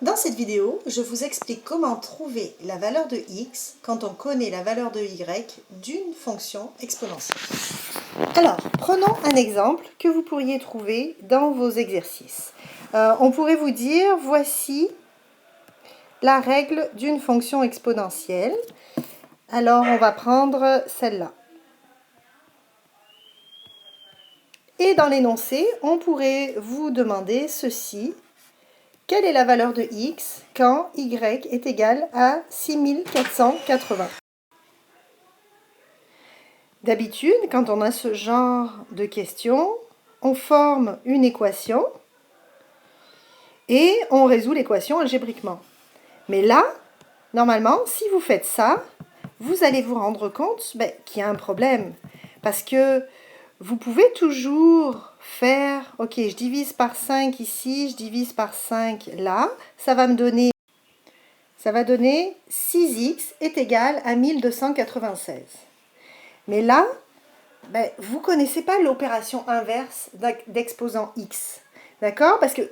Dans cette vidéo, je vous explique comment trouver la valeur de x quand on connaît la valeur de y d'une fonction exponentielle. Alors, prenons un exemple que vous pourriez trouver dans vos exercices. On pourrait vous dire, voici la règle d'une fonction exponentielle. Alors, on va prendre celle-là. Et dans l'énoncé, on pourrait vous demander ceci. Quelle est la valeur de x quand y est égal à 6480? D'habitude, quand on a ce genre de questions, on forme une équation et on résout l'équation algébriquement. Mais là, normalement, si vous faites ça, vous allez vous rendre compte qu'il y a un problème. Parce que vous pouvez toujours faire, ok, je divise par 5 ici, je divise par 5 là, ça va donner 6x est égal à 1296. Mais là, vous ne connaissez pas l'opération inverse d'exposant x. D'accord? Parce que,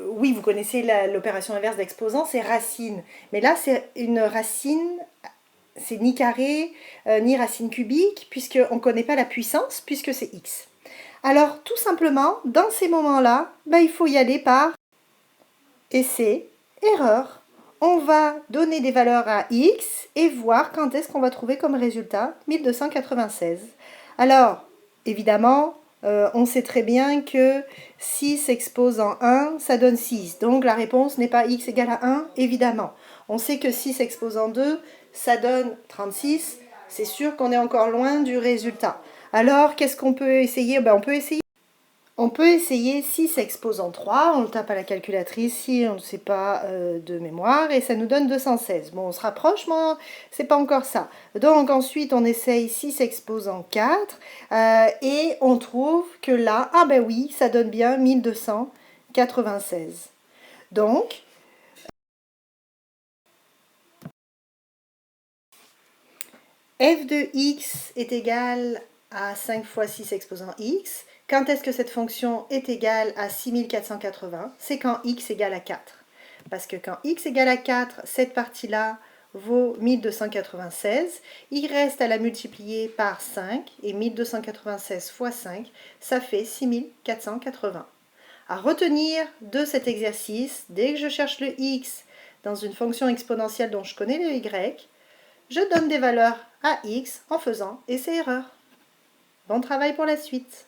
oui, vous connaissez l'opération inverse d'exposant, c'est racine. Mais là, c'est une racine, c'est ni carré, ni racine cubique, puisqu'on ne connaît pas la puissance, puisque c'est x. Alors, tout simplement, dans ces moments-là, il faut y aller par essai, erreur. On va donner des valeurs à x et voir quand est-ce qu'on va trouver comme résultat 1296. Alors, évidemment, on sait très bien que 6 exposant 1, ça donne 6. Donc la réponse n'est pas x égale à 1, évidemment. On sait que 6 exposant 2, ça donne 36. C'est sûr qu'on est encore loin du résultat. Alors, qu'est-ce qu'on peut essayer? On peut essayer 6 exposant 3, on le tape à la calculatrice si on ne sait pas de mémoire, et ça nous donne 216. Bon, on se rapproche, mais c'est pas encore ça. Donc ensuite, on essaye 6 exposant 4, et on trouve que là, oui, ça donne bien 1296. Donc, f de x est égal à 5 fois 6 exposant x. Quand est-ce que cette fonction est égale à 6480? C'est quand x égale à 4. Parce que quand x égale à 4, cette partie-là vaut 1296. Il reste à la multiplier par 5. Et 1296 fois 5, ça fait 6480. À retenir de cet exercice, dès que je cherche le x dans une fonction exponentielle dont je connais le y, je donne des valeurs à x en faisant essai-erreur. Bon travail pour la suite.